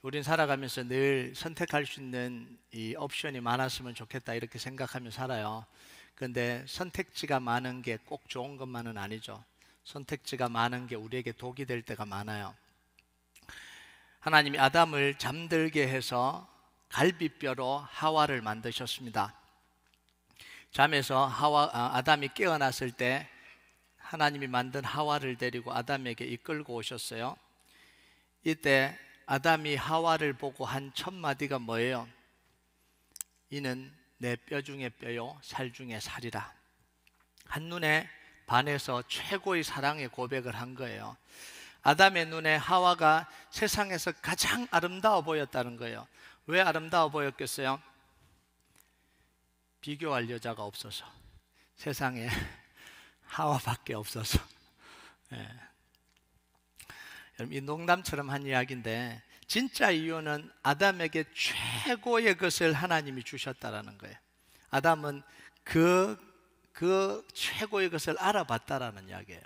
우린 살아가면서 늘 선택할 수 있는 이 옵션이 많았으면 좋겠다 이렇게 생각하며 살아요. 그런데 선택지가 많은 게 꼭 좋은 것만은 아니죠. 선택지가 많은 게 우리에게 독이 될 때가 많아요. 하나님이 아담을 잠들게 해서 갈비뼈로 하와를 만드셨습니다. 잠에서 아담이 깨어났을 때 하나님이 만든 하와를 데리고 아담에게 이끌고 오셨어요. 이때 아담이 하와를 보고 한 첫 마디가 뭐예요? 이는 내 뼈 중에 뼈요 살 중에 살이라. 한눈에 반해서 최고의 사랑의 고백을 한 거예요. 아담의 눈에 하와가 세상에서 가장 아름다워 보였다는 거예요. 왜 아름다워 보였겠어요? 비교할 여자가 없어서, 세상에 하와밖에 없어서. 예. 여러분, 이 농담처럼 한 이야기인데 진짜 이유는 아담에게 최고의 것을 하나님이 주셨다라는 거예요. 아담은 그 최고의 것을 알아봤다라는 이야기예요.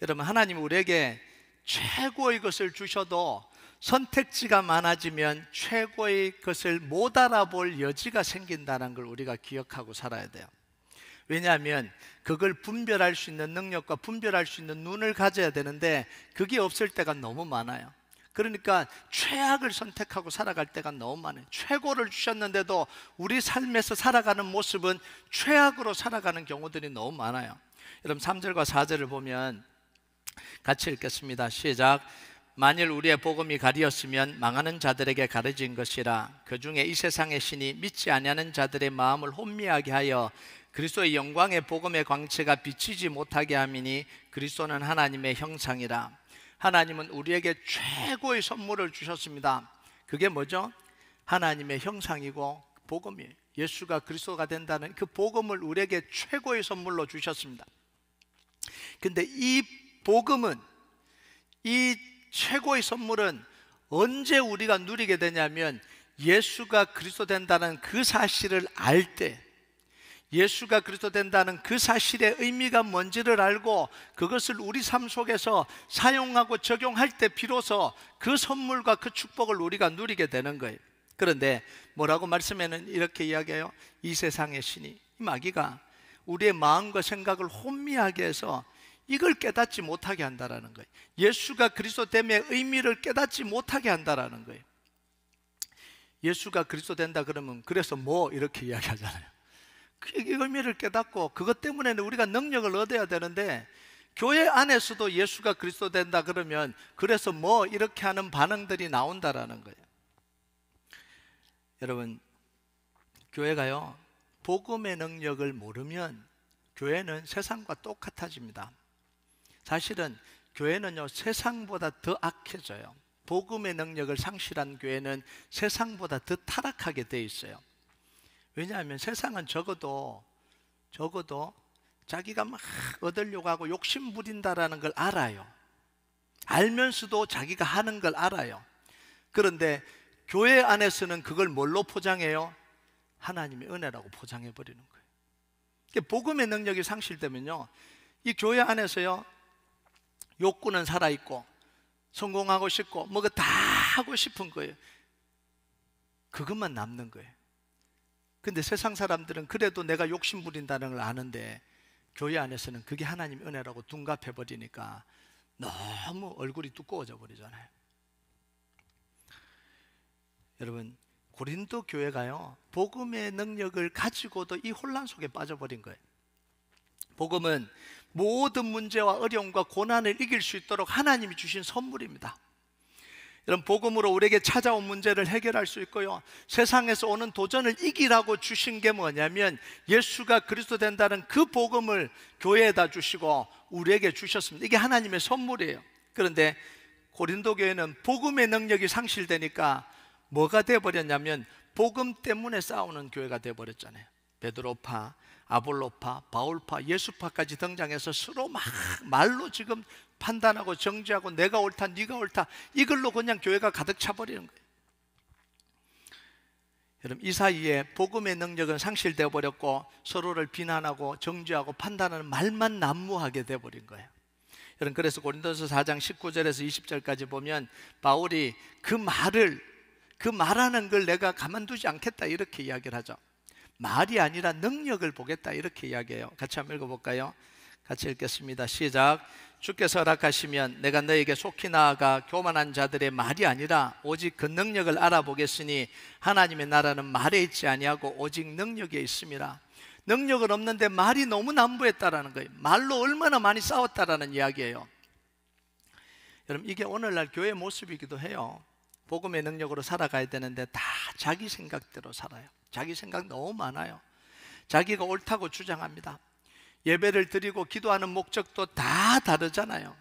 여러분, 하나님이 우리에게 최고의 것을 주셔도 선택지가 많아지면 최고의 것을 못 알아볼 여지가 생긴다는 걸 우리가 기억하고 살아야 돼요. 왜냐하면 그걸 분별할 수 있는 능력과 분별할 수 있는 눈을 가져야 되는데 그게 없을 때가 너무 많아요. 그러니까 최악을 선택하고 살아갈 때가 너무 많아요. 최고를 주셨는데도 우리 삶에서 살아가는 모습은 최악으로 살아가는 경우들이 너무 많아요. 여러분, 3절과 4절을 보면 같이 읽겠습니다. 시작. 만일 우리의 복음이 가리었으면 망하는 자들에게 가려진 것이라. 그 중에 이 세상의 신이 믿지 아니하는 자들의 마음을 혼미하게 하여 그리스도의 영광의 복음의 광채가 비치지 못하게 함이니 그리스도는 하나님의 형상이라. 하나님은 우리에게 최고의 선물을 주셨습니다. 그게 뭐죠? 하나님의 형상이고 복음이에요. 예수가 그리스도가 된다는 그 복음을 우리에게 최고의 선물로 주셨습니다. 근데 이 복음은, 이 최고의 선물은 언제 우리가 누리게 되냐면 예수가 그리스도 된다는 그 사실을 알 때, 예수가 그리스도 된다는 그 사실의 의미가 뭔지를 알고 그것을 우리 삶 속에서 사용하고 적용할 때 비로소 그 선물과 그 축복을 우리가 누리게 되는 거예요. 그런데 뭐라고 말씀에는 이렇게 이야기해요. 이 세상의 신이, 이 마귀가 우리의 마음과 생각을 혼미하게 해서 이걸 깨닫지 못하게 한다라는 거예요. 예수가 그리스도됨의 의미를 깨닫지 못하게 한다라는 거예요. 예수가 그리스도 된다 그러면 그래서 뭐 이렇게 이야기하잖아요. 그 의미를 깨닫고 그것 때문에는 우리가 능력을 얻어야 되는데 교회 안에서도 예수가 그리스도 된다 그러면 그래서 뭐 이렇게 하는 반응들이 나온다라는 거예요. 여러분, 교회가요, 복음의 능력을 모르면 교회는 세상과 똑같아집니다. 사실은 교회는요, 세상보다 더 악해져요. 복음의 능력을 상실한 교회는 세상보다 더 타락하게 돼 있어요. 왜냐하면 세상은 적어도 자기가 막 얻으려고 하고 욕심 부린다라는 걸 알아요. 알면서도 자기가 하는 걸 알아요. 그런데 교회 안에서는 그걸 뭘로 포장해요? 하나님의 은혜라고 포장해 버리는 거예요. 복음의 능력이 상실되면요, 이 교회 안에서요, 욕구는 살아있고 성공하고 싶고 뭐가 다 하고 싶은 거예요. 그것만 남는 거예요. 근데 세상 사람들은 그래도 내가 욕심 부린다는 걸 아는데 교회 안에서는 그게 하나님 은혜라고 둔갑해 버리니까 너무 얼굴이 두꺼워져 버리잖아요. 여러분, 고린도 교회가요, 복음의 능력을 가지고도 이 혼란 속에 빠져버린 거예요. 복음은 모든 문제와 어려움과 고난을 이길 수 있도록 하나님이 주신 선물입니다. 여러분, 복음으로 우리에게 찾아온 문제를 해결할 수 있고요, 세상에서 오는 도전을 이기라고 주신 게 뭐냐면 예수가 그리스도 된다는 그 복음을 교회에다 주시고 우리에게 주셨습니다. 이게 하나님의 선물이에요. 그런데 고린도 교회는 복음의 능력이 상실되니까 뭐가 되어버렸냐면 복음 때문에 싸우는 교회가 되어버렸잖아요. 베드로파, 아볼로파, 바울파, 예수파까지 등장해서 서로 막 말로 지금 판단하고 정죄하고 내가 옳다 네가 옳다, 이걸로 그냥 교회가 가득 차버리는 거예요. 여러분, 이 사이에 복음의 능력은 상실되어 버렸고 서로를 비난하고 정죄하고 판단하는 말만 난무하게 되어버린 거예요. 여러분, 그래서 고린도서 4장 19절에서 20절까지 보면 바울이 그 말하는 걸 내가 가만두지 않겠다 이렇게 이야기를 하죠. 말이 아니라 능력을 보겠다 이렇게 이야기해요. 같이 한번 읽어볼까요? 같이 읽겠습니다. 시작. 주께서 허락하시면 내가 너에게 속히 나아가 교만한 자들의 말이 아니라 오직 그 능력을 알아보겠으니 하나님의 나라는 말에 있지 아니하고 오직 능력에 있음이라. 능력은 없는데 말이 너무 난무했다라는 거예요. 말로 얼마나 많이 싸웠다라는 이야기예요. 여러분, 이게 오늘날 교회의 모습이기도 해요. 복음의 능력으로 살아가야 되는데 다 자기 생각대로 살아요. 자기 생각 너무 많아요. 자기가 옳다고 주장합니다. 예배를 드리고 기도하는 목적도 다 다르잖아요.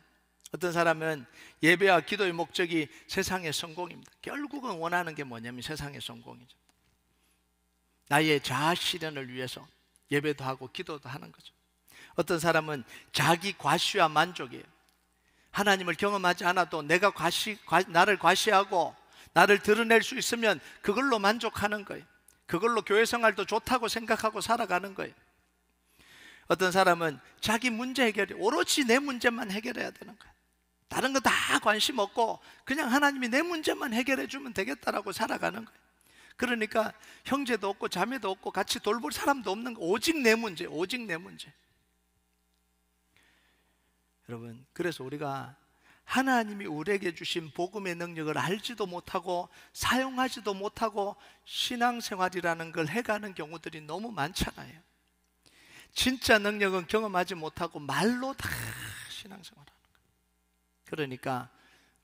어떤 사람은 예배와 기도의 목적이 세상의 성공입니다. 결국은 원하는 게 뭐냐면 세상의 성공이죠. 나의 자아 실현을 위해서 예배도 하고 기도도 하는 거죠. 어떤 사람은 자기 과시와 만족이에요. 하나님을 경험하지 않아도 내가 나를 과시하고 나를 드러낼 수 있으면 그걸로 만족하는 거예요. 그걸로 교회 생활도 좋다고 생각하고 살아가는 거예요. 어떤 사람은 자기 문제 해결이 오로지 내 문제만 해결해야 되는 거예요. 다른 거 다 관심 없고 그냥 하나님이 내 문제만 해결해 주면 되겠다라고 살아가는 거예요. 그러니까 형제도 없고 자매도 없고 같이 돌볼 사람도 없는 거. 오직 내 문제, 오직 내 문제. 여러분, 그래서 우리가 하나님이 우리에게 주신 복음의 능력을 알지도 못하고 사용하지도 못하고 신앙생활이라는 걸 해가는 경우들이 너무 많잖아요. 진짜 능력은 경험하지 못하고 말로 다 신앙생활하는 거예요. 그러니까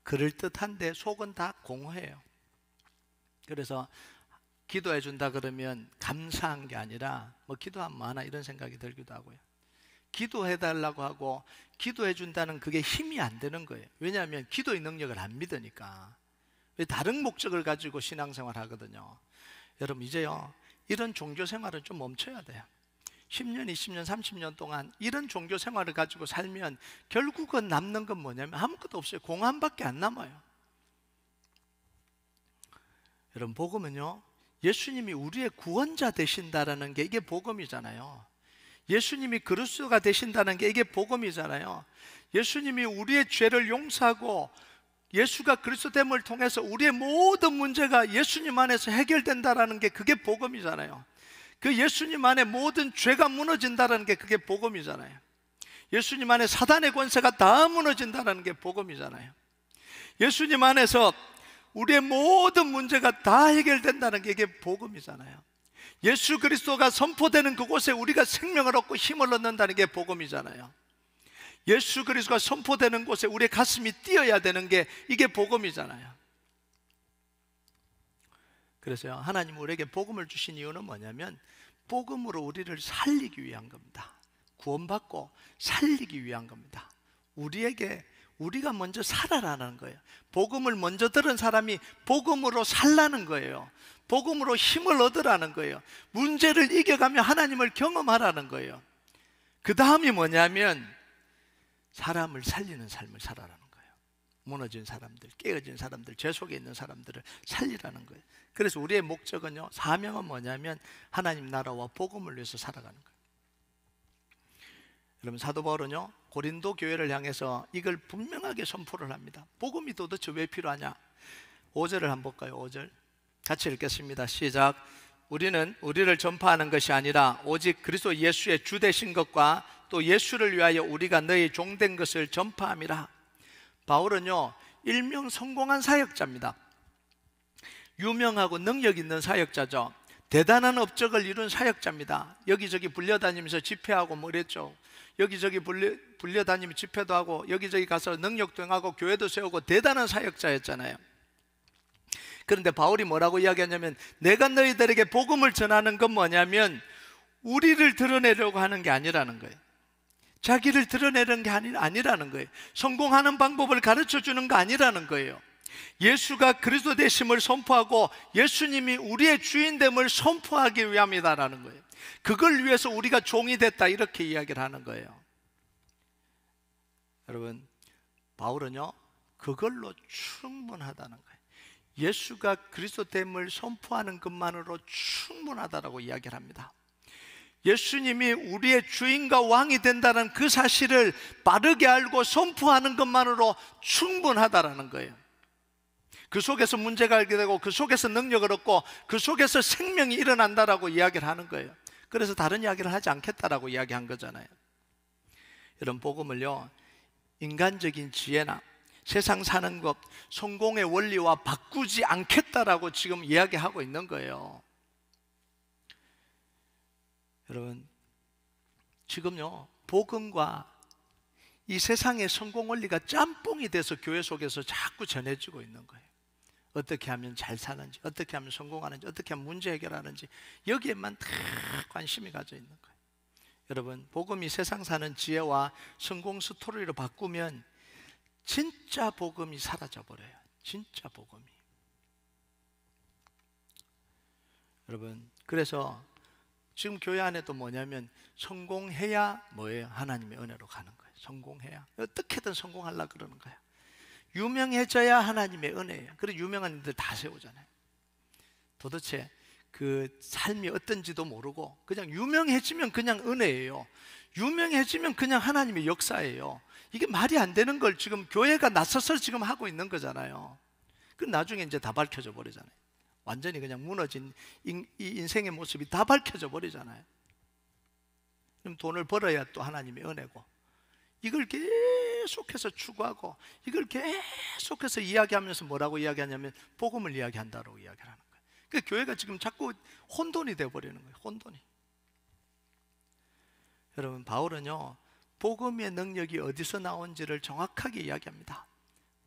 그럴듯한데 속은 다 공허해요. 그래서 기도해 준다 그러면 감사한 게 아니라 뭐 기도하면 뭐하나 이런 생각이 들기도 하고요. 기도해 달라고 하고 기도해 준다는 그게 힘이 안 되는 거예요. 왜냐하면 기도의 능력을 안 믿으니까. 다른 목적을 가지고 신앙생활 하거든요. 여러분, 이제요 이런 종교생활은 좀 멈춰야 돼요. 10년, 20년, 30년 동안 이런 종교생활을 가지고 살면 결국은 남는 건 뭐냐면 아무것도 없어요. 공허함밖에 안 남아요. 여러분, 복음은요 예수님이 우리의 구원자 되신다라는 게 이게 복음이잖아요. 예수님이 그리스도가 되신다는 게 이게 복음이잖아요. 예수님이 우리의 죄를 용서하고 예수가 그리스도됨을 통해서 우리의 모든 문제가 예수님 안에서 해결된다라는 게 그게 복음이잖아요. 그 예수님 안에 모든 죄가 무너진다는 게 그게 복음이잖아요. 예수님 안에 사단의 권세가 다 무너진다는 게 복음이잖아요. 예수님 안에서 우리의 모든 문제가 다 해결된다는 게 이게 복음이잖아요. 예수 그리스도가 선포되는 그곳에 우리가 생명을 얻고 힘을 얻는다는 게 복음이잖아요. 예수 그리스도가 선포되는 곳에 우리의 가슴이 뛰어야 되는 게 이게 복음이잖아요. 그래서요 하나님 우리에게 복음을 주신 이유는 뭐냐면 복음으로 우리를 살리기 위한 겁니다. 구원받고 살리기 위한 겁니다. 우리가 먼저 살아라는 거예요. 복음을 먼저 들은 사람이 복음으로 살라는 거예요. 복음으로 힘을 얻으라는 거예요. 문제를 이겨가며 하나님을 경험하라는 거예요. 그 다음이 뭐냐면 사람을 살리는 삶을 살아라는 거예요. 무너진 사람들, 깨어진 사람들, 죄 속에 있는 사람들을 살리라는 거예요. 그래서 우리의 목적은요, 사명은 뭐냐면 하나님 나라와 복음을 위해서 살아가는 거예요. 여러분, 사도 바울은요 고린도 교회를 향해서 이걸 분명하게 선포를 합니다. 복음이 도대체 왜 필요하냐? 5절을 한번 볼까요? 5절 같이 읽겠습니다. 시작. 우리는 우리를 전파하는 것이 아니라 오직 그리스도 예수의 주 되신 것과 또 예수를 위하여 우리가 너희 종된 것을 전파함이라. 바울은요 일명 성공한 사역자입니다. 유명하고 능력 있는 사역자죠. 대단한 업적을 이룬 사역자입니다. 여기저기 불려다니면서 집회하고 뭐 그랬죠. 여기저기 불려다니며 집회도 하고 여기저기 가서 능력도 행하고 교회도 세우고 대단한 사역자였잖아요. 그런데 바울이 뭐라고 이야기하냐면 내가 너희들에게 복음을 전하는 건 뭐냐면 우리를 드러내려고 하는 게 아니라는 거예요. 자기를 드러내는 게 아니라는 거예요. 성공하는 방법을 가르쳐 주는 거 아니라는 거예요. 예수가 그리스도 되심을 선포하고 예수님이 우리의 주인됨을 선포하기 위함이다라는 거예요. 그걸 위해서 우리가 종이 됐다 이렇게 이야기를 하는 거예요. 여러분, 바울은요 그걸로 충분하다는 거예요. 예수가 그리스도 됨을 선포하는 것만으로 충분하다라고 이야기를 합니다. 예수님이 우리의 주인과 왕이 된다는 그 사실을 바르게 알고 선포하는 것만으로 충분하다라는 거예요. 그 속에서 문제가 알게 되고 그 속에서 능력을 얻고 그 속에서 생명이 일어난다라고 이야기를 하는 거예요. 그래서 다른 이야기를 하지 않겠다라고 이야기한 거잖아요. 이런 복음을요, 인간적인 지혜나 세상 사는 것, 성공의 원리와 바꾸지 않겠다라고 지금 이야기하고 있는 거예요. 여러분, 지금요, 복음과 이 세상의 성공 원리가 짬뽕이 돼서 교회 속에서 자꾸 전해지고 있는 거예요. 어떻게 하면 잘 사는지, 어떻게 하면 성공하는지, 어떻게 하면 문제 해결하는지, 여기에만 다 관심이 가져 있는 거예요. 여러분, 복음이 세상 사는 지혜와 성공 스토리로 바꾸면 진짜 복음이 사라져 버려요. 진짜 복음이. 여러분, 그래서 지금 교회 안에도 뭐냐면 성공해야 뭐예요? 하나님의 은혜로 가는 거예요. 성공해야. 어떻게든 성공하려고 그러는 거예요. 유명해져야 하나님의 은혜예요. 그래서 유명한 일들 다 세우잖아요. 도대체 그 삶이 어떤지도 모르고 그냥 유명해지면 그냥 은혜예요. 유명해지면 그냥 하나님의 역사예요. 이게 말이 안 되는 걸 지금 교회가 나서서 지금 하고 있는 거잖아요. 그 나중에 이제 다 밝혀져 버리잖아요. 완전히 그냥 무너진 이 인생의 모습이 다 밝혀져 버리잖아요. 그럼 돈을 벌어야 또 하나님의 은혜고, 이걸 계속해서 추구하고 이걸 계속해서 이야기하면서 뭐라고 이야기하냐면 복음을 이야기한다고 이야기를 하는 거예요. 그러니까 교회가 지금 자꾸 혼돈이 되어버리는 거예요. 혼돈이. 여러분, 바울은요, 복음의 능력이 어디서 나온지를 정확하게 이야기합니다.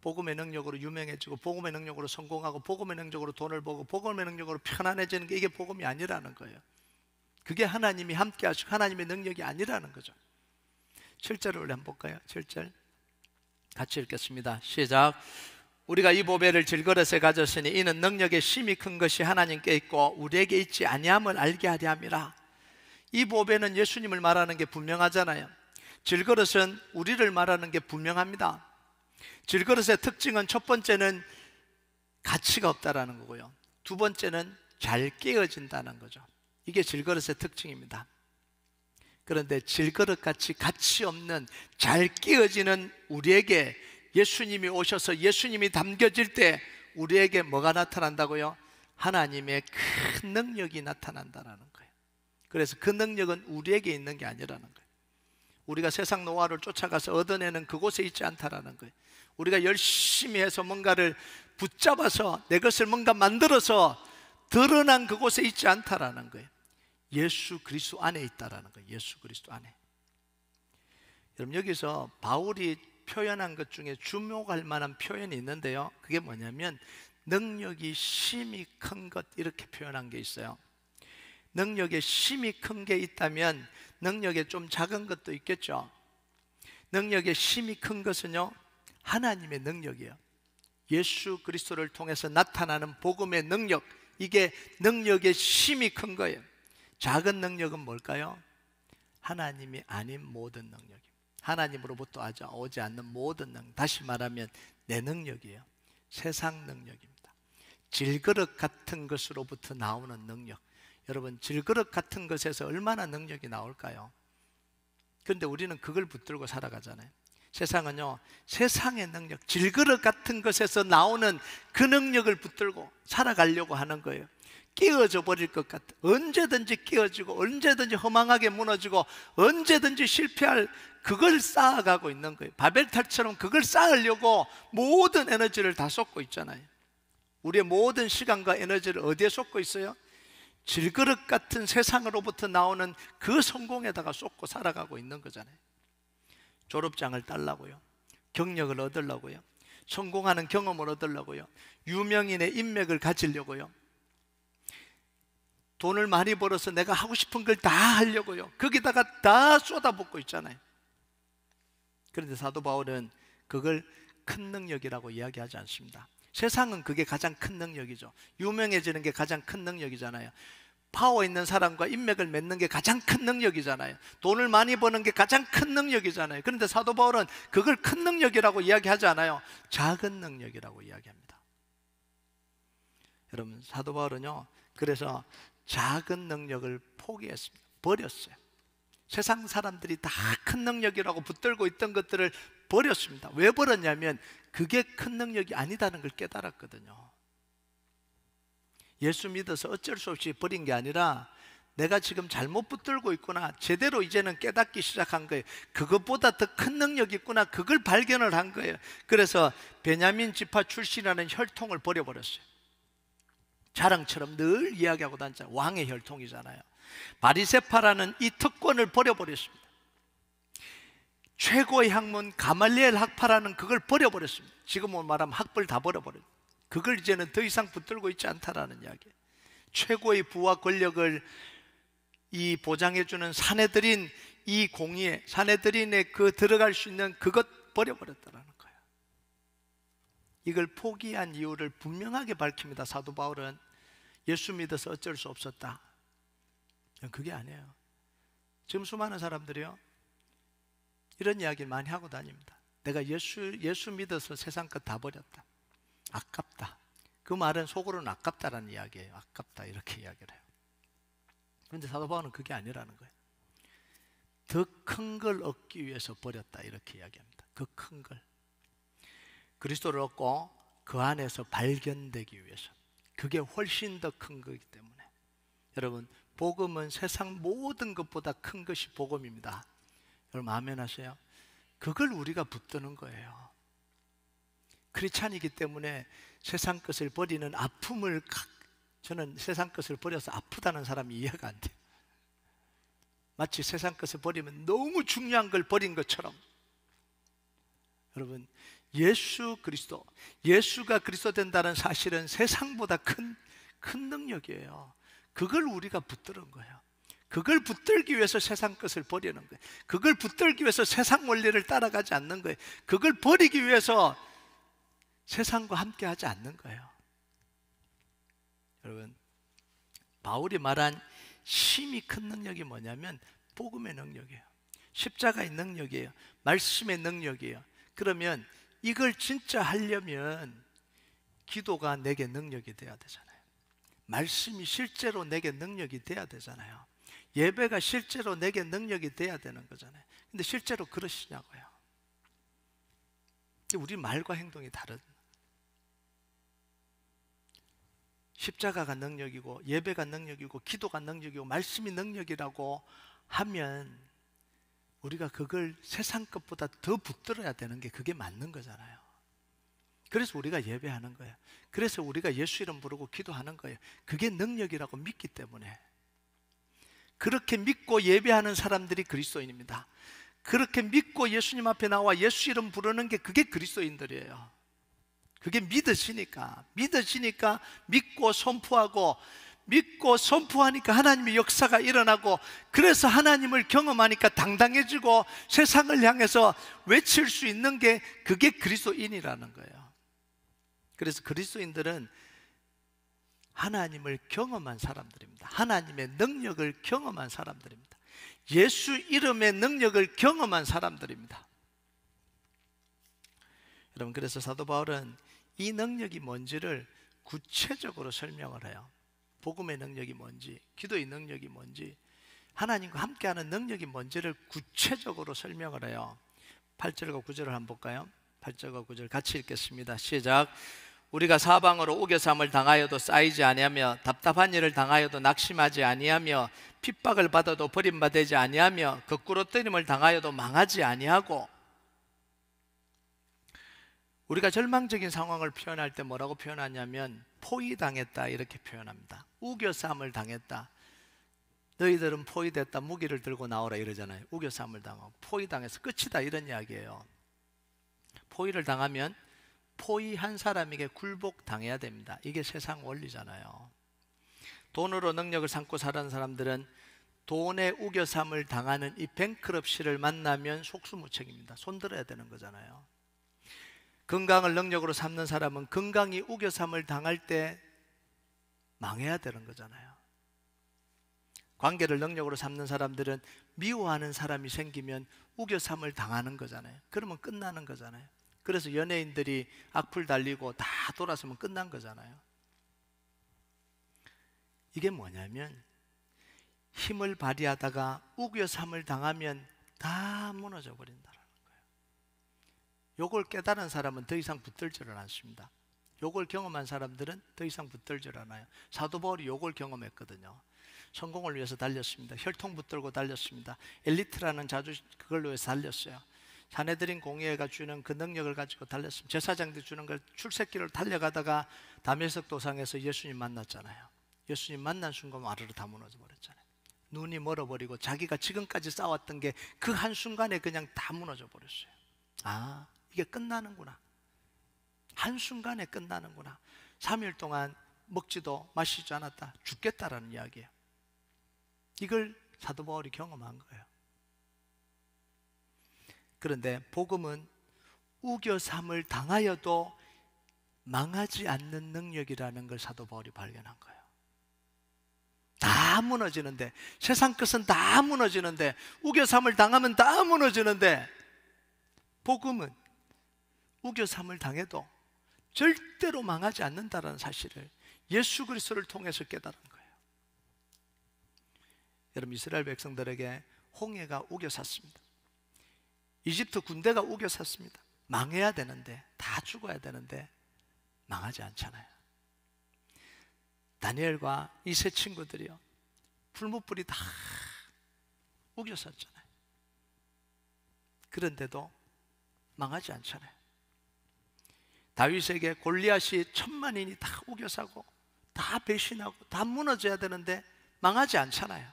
복음의 능력으로 유명해지고 복음의 능력으로 성공하고 복음의 능력으로 돈을 벌고 복음의 능력으로 편안해지는 게 이게 복음이 아니라는 거예요. 그게 하나님이 함께 하시고 하나님의 능력이 아니라는 거죠. 7절을 한번 볼까요? 7절 같이 읽겠습니다. 시작. 우리가 이 보배를 질그릇에 가졌으니 이는 능력의 심이 큰 것이 하나님께 있고 우리에게 있지 아니함을 알게 하려 함이라. 이 보배는 예수님을 말하는 게 분명하잖아요. 질그릇은 우리를 말하는 게 분명합니다. 질그릇의 특징은 첫 번째는 가치가 없다라는 거고요, 두 번째는 잘 깨어진다는 거죠. 이게 질그릇의 특징입니다. 그런데 질그릇같이 가치 없는 잘 깨어지는 우리에게 예수님이 오셔서 예수님이 담겨질 때 우리에게 뭐가 나타난다고요? 하나님의 큰 능력이 나타난다는 거예요. 그래서 그 능력은 우리에게 있는 게 아니라는 거예요. 우리가 세상 노하우를 쫓아가서 얻어내는 그곳에 있지 않다라는 거예요. 우리가 열심히 해서 뭔가를 붙잡아서 내 것을 뭔가 만들어서 드러난 그곳에 있지 않다라는 거예요. 예수 그리스도 안에 있다라는 거예요. 예수 그리스도 안에. 여러분, 여기서 바울이 표현한 것 중에 주목할 만한 표현이 있는데요, 그게 뭐냐면 능력이 심히 큰 것, 이렇게 표현한 게 있어요. 능력에 심히 큰 게 있다면 능력에 좀 작은 것도 있겠죠. 능력에 심히 큰 것은요, 하나님의 능력이에요. 예수 그리스도를 통해서 나타나는 복음의 능력, 이게 능력의 심히 큰 거예요. 작은 능력은 뭘까요? 하나님이 아닌 모든 능력입니다. 하나님으로부터 오지 않는 모든 능력, 다시 말하면 내 능력이에요. 세상 능력입니다. 질그릇 같은 것으로부터 나오는 능력. 여러분, 질그릇 같은 것에서 얼마나 능력이 나올까요? 그런데 우리는 그걸 붙들고 살아가잖아요. 세상은요, 세상의 능력, 질그릇 같은 것에서 나오는 그 능력을 붙들고 살아가려고 하는 거예요. 깨어져 버릴 것 같아. 언제든지 깨어지고 언제든지 허망하게 무너지고 언제든지 실패할, 그걸 쌓아가고 있는 거예요. 바벨탑처럼 그걸 쌓으려고 모든 에너지를 다 쏟고 있잖아요. 우리의 모든 시간과 에너지를 어디에 쏟고 있어요? 질그릇 같은 세상으로부터 나오는 그 성공에다가 쏟고 살아가고 있는 거잖아요. 졸업장을 따려고요, 경력을 얻으려고요, 성공하는 경험을 얻으려고요, 유명인의 인맥을 가지려고요, 돈을 많이 벌어서 내가 하고 싶은 걸 다 하려고요, 거기다가 다 쏟아붓고 있잖아요. 그런데 사도 바울은 그걸 큰 능력이라고 이야기하지 않습니다. 세상은 그게 가장 큰 능력이죠. 유명해지는 게 가장 큰 능력이잖아요. 파워 있는 사람과 인맥을 맺는 게 가장 큰 능력이잖아요. 돈을 많이 버는 게 가장 큰 능력이잖아요. 그런데 사도 바울은 그걸 큰 능력이라고 이야기하지 않아요. 작은 능력이라고 이야기합니다. 여러분, 사도 바울은요, 그래서 작은 능력을 포기했습니다. 버렸어요. 세상 사람들이 다 큰 능력이라고 붙들고 있던 것들을 버렸습니다. 왜 버렸냐면 그게 큰 능력이 아니다는 걸 깨달았거든요. 예수 믿어서 어쩔 수 없이 버린 게 아니라 내가 지금 잘못 붙들고 있구나, 제대로 이제는 깨닫기 시작한 거예요. 그것보다 더 큰 능력이 있구나, 그걸 발견을 한 거예요. 그래서 베냐민 지파 출신이라는 혈통을 버려버렸어요. 자랑처럼 늘 이야기하고 다니잖아요. 왕의 혈통이잖아요. 바리새파라는 이 특권을 버려버렸습니다. 최고의 학문 가말리엘 학파라는 그걸 버려버렸습니다. 지금은 말하면 학벌 다 버려버렸어요. 그걸 이제는 더 이상 붙들고 있지 않다라는 이야기예요. 최고의 부와 권력을 이 보장해주는 사내들인 이 공의에, 사내들인의 그 들어갈 수 있는 그것 버려버렸다라는 거예요. 이걸 포기한 이유를 분명하게 밝힙니다. 사도 바울은 예수 믿어서 어쩔 수 없었다. 그게 아니에요. 지금 수많은 사람들이요, 이런 이야기를 많이 하고 다닙니다. 내가 예수 믿어서 세상 것 다 버렸다. 아깝다. 그 말은 속으로는 아깝다라는 이야기예요. 아깝다 이렇게 이야기를 해요. 그런데 사도 바울은 그게 아니라는 거예요. 더 큰 걸 얻기 위해서 버렸다 이렇게 이야기합니다. 그 큰 걸, 그리스도를 얻고 그 안에서 발견되기 위해서. 그게 훨씬 더 큰 거기 때문에 여러분, 복음은 세상 모든 것보다 큰 것이 복음입니다. 여러분 아멘 하세요? 그걸 우리가 붙드는 거예요. 크리스찬이기 때문에 세상 것을 버리는 아픔을, 저는 세상 것을 버려서 아프다는 사람이 이해가 안 돼요. 마치 세상 것을 버리면 너무 중요한 걸 버린 것처럼. 여러분, 예수 그리스도, 예수가 그리스도 된다는 사실은 세상보다 큰 능력이에요. 그걸 우리가 붙드는 거예요. 그걸 붙들기 위해서 세상 것을 버리는 거예요. 그걸 붙들기 위해서 세상 원리를 따라가지 않는 거예요. 그걸 버리기 위해서 세상과 함께 하지 않는 거예요. 여러분, 바울이 말한 심히 큰 능력이 뭐냐면 복음의 능력이에요. 십자가의 능력이에요. 말씀의 능력이에요. 그러면 이걸 진짜 하려면 기도가 내게 능력이 돼야 되잖아요. 말씀이 실제로 내게 능력이 돼야 되잖아요. 예배가 실제로 내게 능력이 돼야 되는 거잖아요. 근데 실제로 그러시냐고요. 우리 말과 행동이 다른. 십자가가 능력이고 예배가 능력이고 기도가 능력이고 말씀이 능력이라고 하면 우리가 그걸 세상 것보다 더 붙들어야 되는 게 그게 맞는 거잖아요. 그래서 우리가 예배하는 거예요. 그래서 우리가 예수 이름 부르고 기도하는 거예요. 그게 능력이라고 믿기 때문에. 그렇게 믿고 예배하는 사람들이 그리스도인입니다. 그렇게 믿고 예수님 앞에 나와 예수 이름 부르는 게 그게 그리스도인들이에요. 그게 믿으시니까 믿고 선포하고, 믿고 선포하니까 하나님의 역사가 일어나고, 그래서 하나님을 경험하니까 당당해지고 세상을 향해서 외칠 수 있는 게 그게 그리스도인이라는 거예요. 그래서 그리스도인들은 하나님을 경험한 사람들입니다. 하나님의 능력을 경험한 사람들입니다. 예수 이름의 능력을 경험한 사람들입니다. 여러분, 그래서 사도 바울은 이 능력이 뭔지를 구체적으로 설명을 해요. 복음의 능력이 뭔지, 기도의 능력이 뭔지, 하나님과 함께하는 능력이 뭔지를 구체적으로 설명을 해요. 8절과 9절을 한번 볼까요? 8절과 9절 같이 읽겠습니다. 시작. 우리가 사방으로 우겨삼을 당하여도 쌓이지 아니하며 답답한 일을 당하여도 낙심하지 아니하며 핍박을 받아도 버림받지 아니하며 거꾸로 뜨림을 당하여도 망하지 아니하고. 우리가 절망적인 상황을 표현할 때 뭐라고 표현하냐면 포위당했다 이렇게 표현합니다. 우겨쌈을 당했다. 너희들은 포위됐다, 무기를 들고 나오라 이러잖아요. 우겨쌈을 당하고 포위당해서 끝이다 이런 이야기예요. 포위를 당하면 포위한 사람에게 굴복당해야 됩니다. 이게 세상 원리잖아요. 돈으로 능력을 삼고 사는 사람들은 돈의 우겨쌈을 당하는 이 뱅크럽시를 만나면 속수무책입니다. 손들어야 되는 거잖아요. 건강을 능력으로 삼는 사람은 건강이 우겨삼을 당할 때 망해야 되는 거잖아요. 관계를 능력으로 삼는 사람들은 미워하는 사람이 생기면 우겨삼을 당하는 거잖아요. 그러면 끝나는 거잖아요. 그래서 연예인들이 악플 달리고 다 돌아서면 끝난 거잖아요. 이게 뭐냐면 힘을 발휘하다가 우겨삼을 당하면 다 무너져 버린다는 거예요. 요걸 깨달은 사람은 더 이상 붙들지를 않습니다. 요걸 경험한 사람들은 더 이상 붙들지를 않아요. 사도 바울이 요걸 경험했거든요. 성공을 위해서 달렸습니다. 혈통 붙들고 달렸습니다. 엘리트라는 자주 그걸로 해서 달렸어요. 사내들인 공예가 주는 그 능력을 가지고 달렸습니다. 제사장들이 주는 걸 출세길을 달려가다가 다메섹 도상에서 예수님 만났잖아요. 예수님 만난 순간 와르르 다 무너져 버렸잖아요. 눈이 멀어버리고 자기가 지금까지 쌓았던 게 그 한순간에 그냥 다 무너져 버렸어요. 아, 이게 끝나는구나. 한순간에 끝나는구나. 3일 동안 먹지도 마시지 않았다. 죽겠다라는 이야기예요. 이걸 사도 바울이 경험한 거예요. 그런데 복음은 우겨삼을 당하여도 망하지 않는 능력이라는 걸 사도 바울이 발견한 거예요. 다 무너지는데, 세상 것은 다 무너지는데, 우겨삼을 당하면 다 무너지는데, 복음은 우겨삼을 당해도 절대로 망하지 않는다는 사실을 예수 그리스도를 통해서 깨달은 거예요. 여러분, 이스라엘 백성들에게 홍해가 우겨샀습니다. 이집트 군대가 우겨샀습니다. 망해야 되는데, 다 죽어야 되는데 망하지 않잖아요. 다니엘과 이 세 친구들이요, 풀무불이 다 우겨섰잖아요. 그런데도 망하지 않잖아요. 다윗에게 골리앗이 10,000만인이 다 우겨사고 다 배신하고 다 무너져야 되는데 망하지 않잖아요.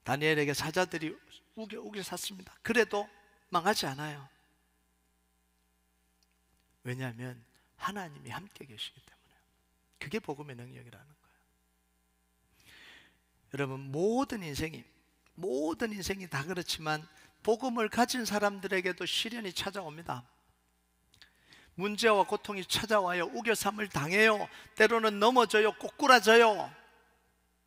다니엘에게 사자들이 우겨샀습니다. 그래도 망하지 않아요. 왜냐하면 하나님이 함께 계시기 때문에요. 그게 복음의 능력이라는 거예요. 여러분, 모든 인생이 다 그렇지만 복음을 가진 사람들에게도 시련이 찾아옵니다. 문제와 고통이 찾아와요. 우겨삼을 당해요. 때로는 넘어져요. 꼬꾸라져요.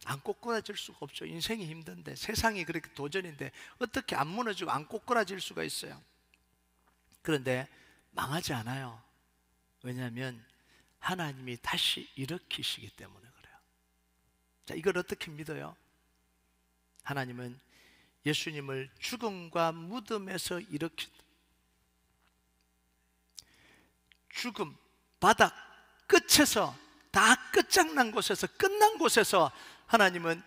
안 꼬꾸라질 수가 없죠. 인생이 힘든데, 세상이 그렇게 도전인데 어떻게 안 무너지고 안 꼬꾸라질 수가 있어요. 그런데 망하지 않아요. 왜냐하면 하나님이 다시 일으키시기 때문에 그래요. 자, 이걸 어떻게 믿어요? 하나님은 예수님을 죽음과 무덤에서 일으켰다. 죽음, 바닥, 끝에서, 다 끝장난 곳에서, 끝난 곳에서 하나님은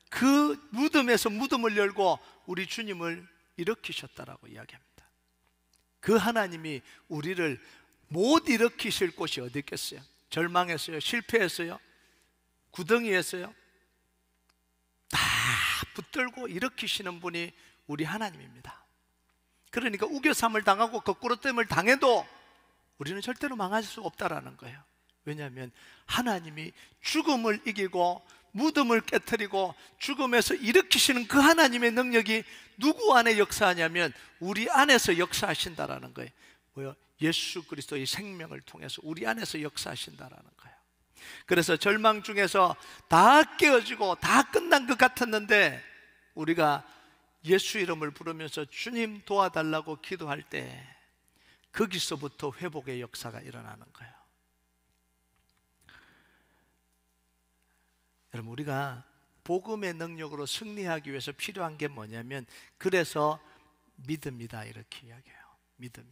그 무덤에서 무덤을 열고 우리 주님을 일으키셨다라고 이야기합니다. 그 하나님이 우리를 못 일으키실 곳이 어디 있겠어요? 절망했어요? 실패했어요? 구덩이였어요? 다 붙들고 일으키시는 분이 우리 하나님입니다. 그러니까 우겨삼을 당하고 거꾸로됨을 당해도 우리는 절대로 망할 수 없다라는 거예요. 왜냐하면 하나님이 죽음을 이기고 무덤을 깨트리고 죽음에서 일으키시는 그 하나님의 능력이 누구 안에 역사하냐면 우리 안에서 역사하신다라는 거예요. 뭐요? 예수 그리스도의 생명을 통해서 우리 안에서 역사하신다라는 거예요. 그래서 절망 중에서 다 깨어지고 다 끝난 것 같았는데 우리가 예수 이름을 부르면서 주님 도와달라고 기도할 때 거기서부터 회복의 역사가 일어나는 거예요. 여러분, 우리가 복음의 능력으로 승리하기 위해서 필요한 게 뭐냐면, 그래서 믿음이다 이렇게 이야기해요. 믿음이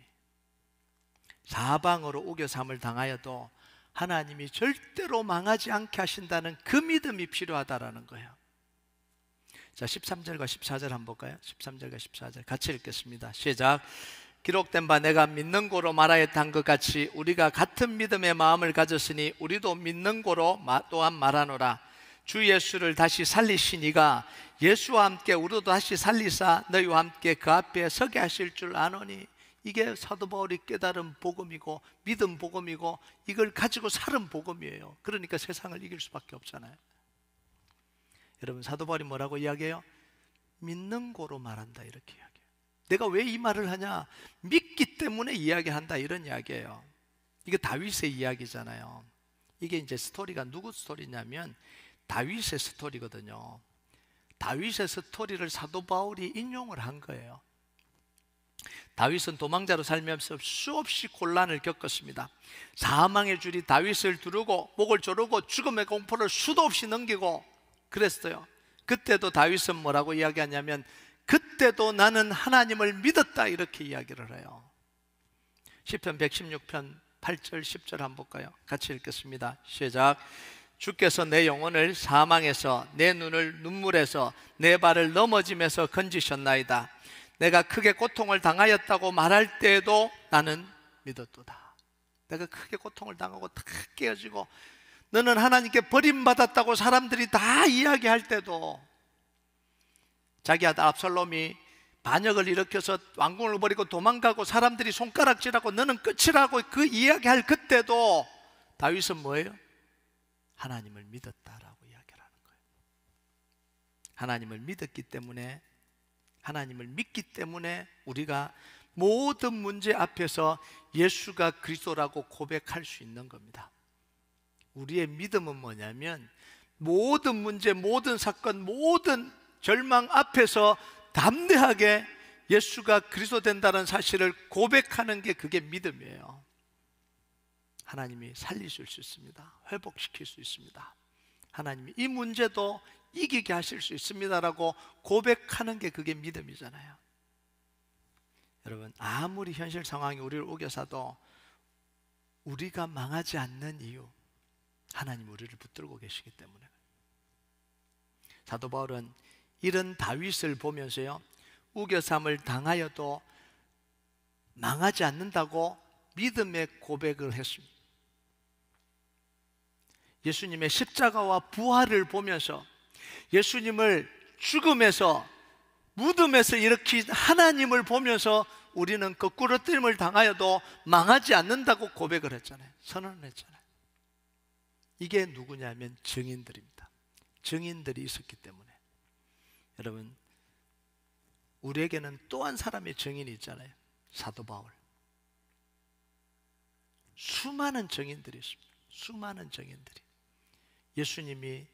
사방으로 우겨삼을 당하여도 하나님이 절대로 망하지 않게 하신다는 그 믿음이 필요하다라는 거예요. 자, 13절과 14절 한번 볼까요? 13절과 14절 같이 읽겠습니다. 시작. 기록된 바 내가 믿는 고로 말하였던 것 같이 우리가 같은 믿음의 마음을 가졌으니 우리도 믿는 고로 또한 말하노라. 주 예수를 다시 살리시니가 예수와 함께 우리도 다시 살리사 너희와 함께 그 앞에 서게 하실 줄 아노니. 이게 사도 바울이 깨달은 복음이고 믿음 복음이고 이걸 가지고 살은 복음이에요. 그러니까 세상을 이길 수밖에 없잖아요. 여러분, 사도 바울이 뭐라고 이야기해요? 믿는 고로 말한다 이렇게 이야기해요. 내가 왜 이 말을 하냐? 믿기 때문에 이야기한다 이런 이야기예요. 이게 다윗의 이야기잖아요. 이게 이제 스토리가 누구 스토리냐면 다윗의 스토리거든요. 다윗의 스토리를 사도 바울이 인용을 한 거예요. 다윗은 도망자로 살면서 수없이 곤란을 겪었습니다. 사망의 줄이 다윗을 두르고 목을 조르고 죽음의 공포를 수도 없이 넘기고 그랬어요. 그때도 다윗은 뭐라고 이야기하냐면 그때도 나는 하나님을 믿었다 이렇게 이야기를 해요. 시편 116편 8절 10절 한번 볼까요? 같이 읽겠습니다. 시작. 주께서 내 영혼을 사망에서 내 눈을 눈물에서 내 발을 넘어짐에서 건지셨나이다. 내가 크게 고통을 당하였다고 말할 때에도 나는 믿었도다. 내가 크게 고통을 당하고 다 깨어지고 너는 하나님께 버림받았다고 사람들이 다 이야기할 때도, 자기 아들 압살롬이 반역을 일으켜서 왕궁을 버리고 도망가고 사람들이 손가락질하고 너는 끝이라고 그 이야기할 그때도 다윗은 뭐예요? 하나님을 믿었다라고 이야기를 하는 거예요. 하나님을 믿었기 때문에, 하나님을 믿기 때문에 우리가 모든 문제 앞에서 예수가 그리스도라고 고백할 수 있는 겁니다. 우리의 믿음은 뭐냐면 모든 문제, 모든 사건, 모든 절망 앞에서 담대하게 예수가 그리스도 된다는 사실을 고백하는 게 그게 믿음이에요. 하나님이 살리실 수 있습니다. 회복시킬 수 있습니다. 하나님이 이 문제도 이기게 하실 수 있습니다라고 고백하는 게 그게 믿음이잖아요. 여러분, 아무리 현실 상황이 우리를 우겨서도 우리가 망하지 않는 이유, 하나님 우리를 붙들고 계시기 때문에. 사도 바울은 이런 다윗을 보면서요, 우겨삼을 당하여도 망하지 않는다고 믿음의 고백을 했습니다. 예수님의 십자가와 부활을 보면서 예수님을 죽음에서, 무덤에서 일으킨 하나님을 보면서 우리는 거꾸로 뜨임을 당하여도 망하지 않는다고 고백을 했잖아요. 선언을 했잖아요. 이게 누구냐면 증인들입니다. 증인들이 있었기 때문에. 여러분, 우리에게는 또 한 사람의 증인이 있잖아요. 사도 바울. 수많은 증인들이 있습니다. 수많은 증인들이. 예수님이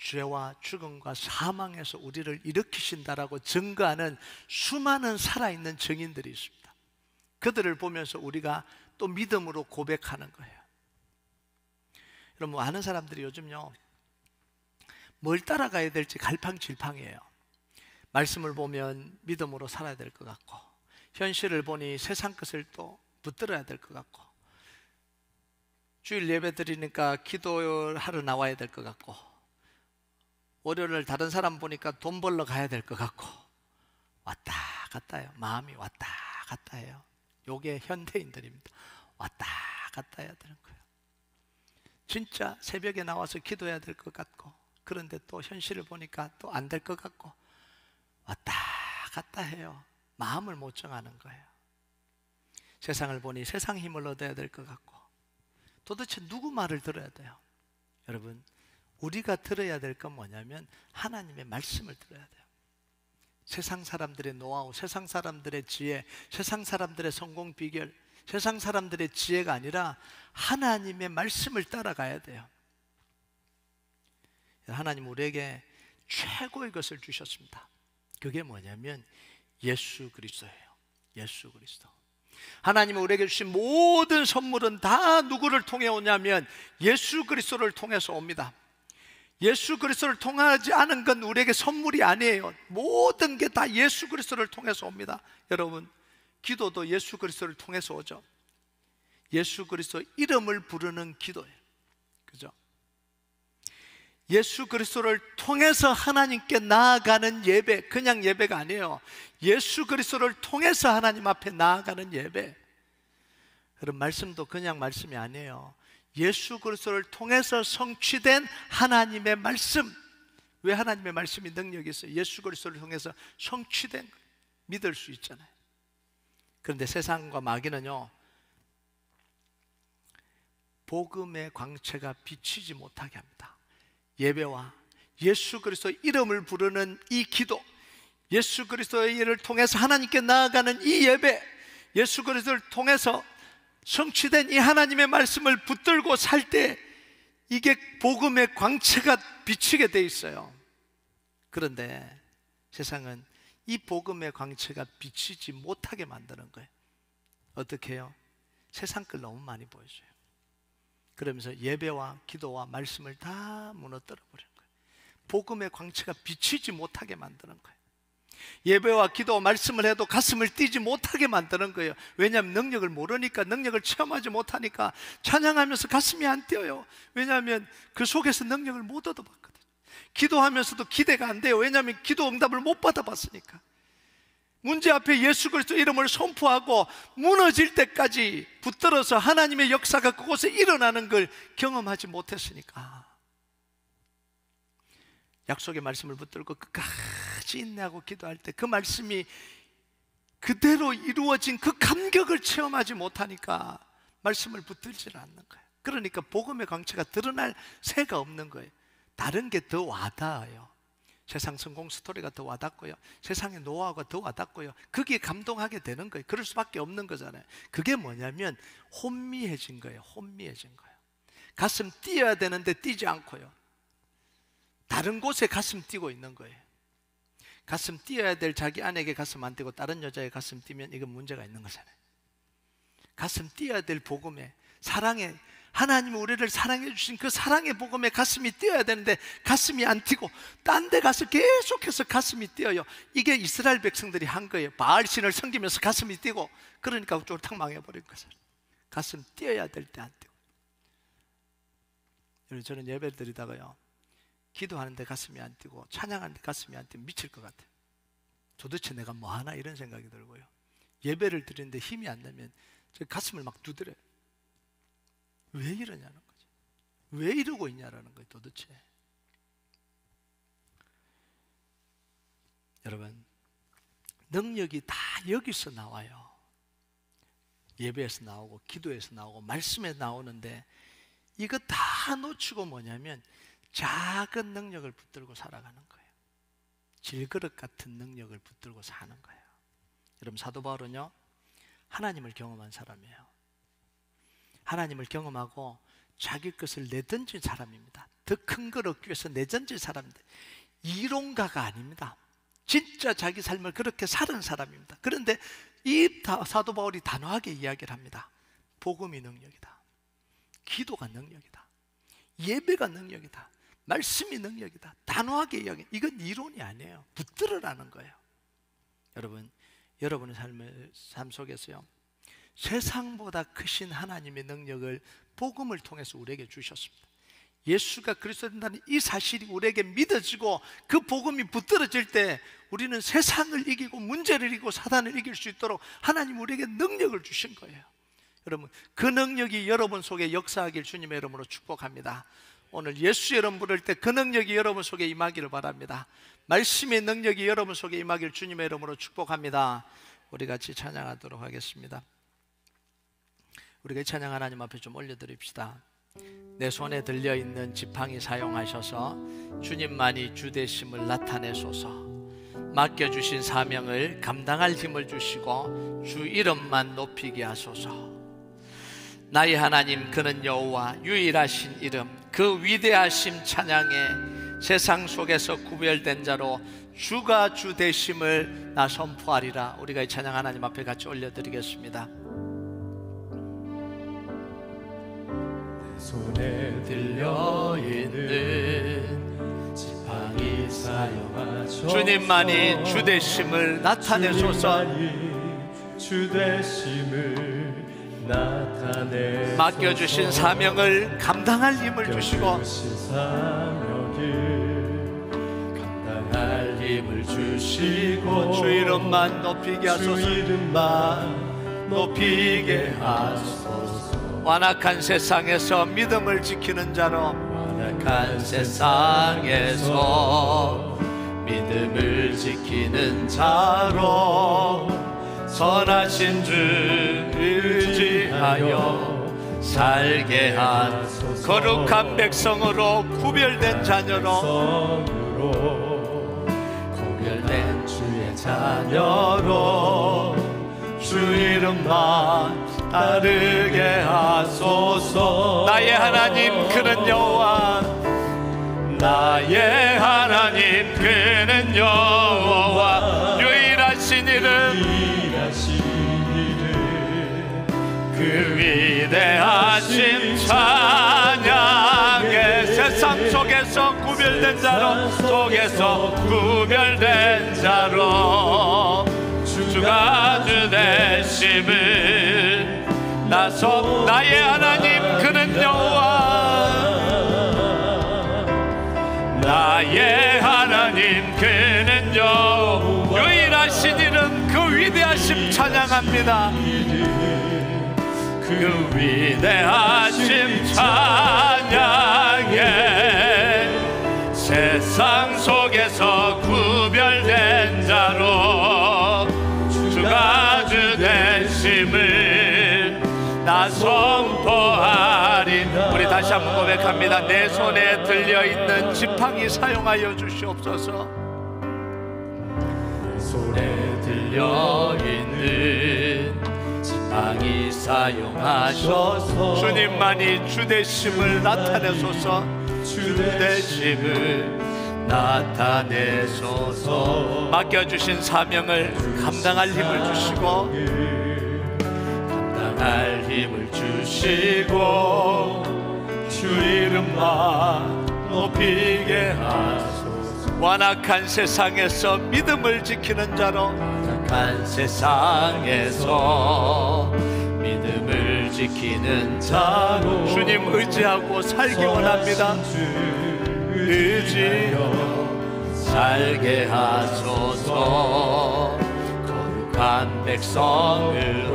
죄와 죽음과 사망에서 우리를 일으키신다라고 증거하는 수많은 살아있는 증인들이 있습니다. 그들을 보면서 우리가 또 믿음으로 고백하는 거예요. 여러분, 많은 사람들이 요즘요, 뭘 따라가야 될지 갈팡질팡이에요. 말씀을 보면 믿음으로 살아야 될 것 같고, 현실을 보니 세상 것을 또 붙들어야 될 것 같고, 주일 예배 드리니까 기도하러 나와야 될 것 같고, 월요일 다른 사람 보니까 돈 벌러 가야 될 것 같고, 왔다 갔다 해요. 마음이 왔다 갔다 해요. 요게 현대인들입니다. 왔다 갔다 해야 되는 거예요. 진짜 새벽에 나와서 기도해야 될 것 같고, 그런데 또 현실을 보니까 또 안 될 것 같고, 왔다 갔다 해요. 마음을 못 정하는 거예요. 세상을 보니 세상 힘을 얻어야 될 것 같고, 도대체 누구 말을 들어야 돼요? 여러분, 우리가 들어야 될 건 뭐냐면 하나님의 말씀을 들어야 돼요. 세상 사람들의 노하우, 세상 사람들의 지혜, 세상 사람들의 성공 비결, 세상 사람들의 지혜가 아니라 하나님의 말씀을 따라가야 돼요. 하나님 우리에게 최고의 것을 주셨습니다. 그게 뭐냐면 예수 그리스도예요. 예수 그리스도. 하나님이 우리에게 주신 모든 선물은 다 누구를 통해 오냐면 예수 그리스도를 통해서 옵니다. 예수 그리스도를 통하지 않은 건 우리에게 선물이 아니에요. 모든 게 다 예수 그리스도를 통해서 옵니다. 여러분, 기도도 예수 그리스도를 통해서 오죠. 예수 그리스도 이름을 부르는 기도예요. 그죠? 예수 그리스도를 통해서 하나님께 나아가는 예배, 그냥 예배가 아니에요. 예수 그리스도를 통해서 하나님 앞에 나아가는 예배. 그런 말씀도 그냥 말씀이 아니에요. 예수 그리스도를 통해서 성취된 하나님의 말씀. 왜 하나님의 말씀이 능력이 있어요? 예수 그리스도를 통해서 성취된 거예요. 믿을 수 있잖아요. 그런데 세상과 마귀는요, 복음의 광채가 비치지 못하게 합니다. 예배와 예수 그리스도 이름을 부르는 이 기도, 예수 그리스도의 일을 통해서 하나님께 나아가는 이 예배, 예수 그리스도를 통해서 성취된 이 하나님의 말씀을 붙들고 살 때 이게 복음의 광채가 비치게 돼 있어요. 그런데 세상은 이 복음의 광채가 비치지 못하게 만드는 거예요. 어떻게 해요? 세상 걸 너무 많이 보여줘요. 그러면서 예배와 기도와 말씀을 다 무너뜨려 버리는 거예요. 복음의 광채가 비치지 못하게 만드는 거예요. 예배와 기도, 말씀을 해도 가슴을 뛰지 못하게 만드는 거예요. 왜냐하면 능력을 모르니까, 능력을 체험하지 못하니까 찬양하면서 가슴이 안 뛰어요. 왜냐하면 그 속에서 능력을 못 얻어봤거든요. 기도하면서도 기대가 안 돼요. 왜냐하면 기도 응답을 못 받아봤으니까. 문제 앞에 예수 그리스도 이름을 선포하고 무너질 때까지 붙들어서 하나님의 역사가 그곳에 일어나는 걸 경험하지 못했으니까. 약속의 말씀을 붙들고 끝까지 인내하고 기도할 때 그 말씀이 그대로 이루어진 그 감격을 체험하지 못하니까 말씀을 붙들지 않는 거예요. 그러니까 복음의 광채가 드러날 새가 없는 거예요. 다른 게 더 와닿아요. 세상 성공 스토리가 더 와닿고요, 세상의 노하우가 더 와닿고요, 거기에 감동하게 되는 거예요. 그럴 수밖에 없는 거잖아요. 그게 뭐냐면 혼미해진 거예요. 혼미해진 거예요. 가슴 뛰어야 되는데 뛰지 않고요, 다른 곳에 가슴 뛰고 있는 거예요. 가슴 뛰어야 될 자기 아내에게 가슴 안 뛰고 다른 여자의 가슴 뛰면 이건 문제가 있는 거잖아요. 가슴 뛰어야 될 복음에, 사랑에, 하나님이 우리를 사랑해 주신 그 사랑의 복음에 가슴이 뛰어야 되는데 가슴이 안 뛰고 딴 데 가서 계속해서 가슴이 뛰어요. 이게 이스라엘 백성들이 한 거예요. 바알신을 섬기면서 가슴이 뛰고, 그러니까 쫄딱 망해버린 거죠. 가슴 뛰어야 될 때 안 뛰고. 여러분, 저는 예배를 드리다가요, 기도하는데 가슴이 안 뛰고 찬양하는데 가슴이 안 뛰면 미칠 것 같아요. 도대체 내가 뭐 하나 이런 생각이 들고요, 예배를 드리는데 힘이 안 나면 저 가슴을 막 두드려요. 왜 이러냐는 거죠. 왜 이러고 있냐라는 거예요 도대체. 여러분, 능력이 다 여기서 나와요. 예배에서 나오고 기도에서 나오고 말씀에 나오는데 이거 다 놓치고 뭐냐면 작은 능력을 붙들고 살아가는 거예요. 질그릇 같은 능력을 붙들고 사는 거예요. 여러분, 사도 바울은요, 하나님을 경험한 사람이에요. 하나님을 경험하고 자기 것을 내던진 사람입니다. 더 큰 걸 얻기 위해서 내던진 사람인데 이론가가 아닙니다. 진짜 자기 삶을 그렇게 사는 사람입니다. 그런데 이 사도 바울이 단호하게 이야기를 합니다. 복음이 능력이다, 기도가 능력이다, 예배가 능력이다, 말씀이 능력이다. 단호하게 이야기. 이건 이론이 아니에요. 붙들으라는 거예요. 여러분, 여러분의 삶 속에서요, 세상보다 크신 하나님의 능력을 복음을 통해서 우리에게 주셨습니다. 예수가 그리스도 된다는 이 사실이 우리에게 믿어지고 그 복음이 붙들어질 때 우리는 세상을 이기고 문제를 이기고 사단을 이길 수 있도록 하나님 우리에게 능력을 주신 거예요. 여러분, 그 능력이 여러분 속에 역사하길 주님의 이름으로 축복합니다. 오늘 예수 이름 부를 때 그 능력이 여러분 속에 임하기를 바랍니다. 말씀의 능력이 여러분 속에 임하길 주님의 이름으로 축복합니다. 우리 같이 찬양하도록 하겠습니다. 우리가 이 찬양 하나님 앞에 좀 올려드립시다. 내 손에 들려있는 지팡이 사용하셔서 주님만이 주 되심을 나타내소서. 맡겨주신 사명을 감당할 힘을 주시고 주 이름만 높이게 하소서. 나의 하나님, 그는 여호와, 유일하신 이름, 그 위대하심 찬양에 세상 속에서 구별된 자로 주가 주 되심을 나 선포하리라. 우리가 이 찬양 하나님 앞에 같이 올려드리겠습니다. 손에 들려있는 지팡이 사용하셔서 주님만이 주 되심을 나타내소서. 주 되심을 나타내 맡겨주신 사명을 감당할 힘을 주시고 감당할 힘을 주시고 주 이름만 높이게 하소서. 주 이름만 높이게 하소서. 완악한 세상에서 믿음을 지키는 자로, 완악한 세상에서 믿음을 지키는 자로 선하신 주 의지하여 살게 하소서. 거룩한 백성으로 구별된 자녀로, 구별된 주의 자녀로 주 이름만 따르게 하소서. 나의 하나님, 그는 여호와, 나의 하나님, 그는 여호와, 유일하신 이름, 그 위대하심 찬양해. 세상 속에서 구별 구별된 자로, 속에서 구별된 자로 주가 주 되심을 나서 나의 하나님 그는 여호와, 나의 하나님 그는 여호와, 유일하신 이름 그 위대하심 찬양합니다. 그 위대하심 찬양해. 세상 속에서 구별된 자로 주가 주 되심을 나 선포하리. 우리 다시 한번 고백합니다. 내 손에 들려있는 지팡이 사용하여 주시옵소서. 손에 들려있는 지팡이 사용하셔서 주님만이 주되심을 나타내소서. 주되심을 나타내소서. 맡겨주신 사명을 감당할 힘을 주시고, 감당할 힘을 주시고, 주 이름만 높이게 하소서. 완악한 세상에서 믿음을 지키는 자로, 완악한 세상에서 믿음을 지키는 자로 주님 의지하고 살기 원합니다. 의지하여 살게 하소서. 거룩한 백성으로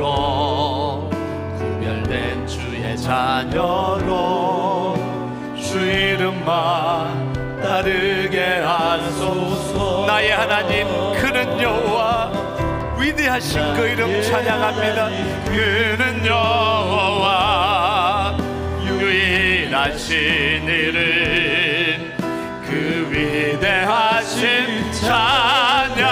구별된 주의 자녀로 주 이름만 따르게 하소서. 나의 하나님 그는 여호와, 위대하신 그 이름 찬양합니다. 그는 여호와, 유일하신 이름 그 위대하신 찬양해.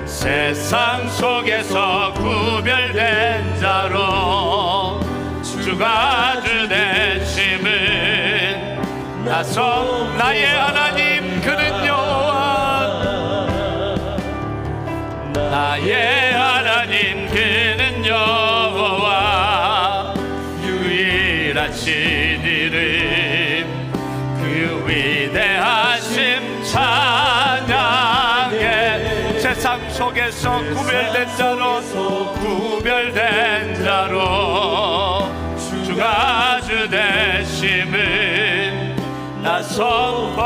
세상 속에서 구별된 자로 주가 주 되심을 나서 나의 하나님 그는 여호와, 나의 하나님 그는 여호와, 유일하신 이름 그 위대하심 찬양해. 세상 속에서 구별된 자로, 구별된 자로 주가 주 되심을 나 선포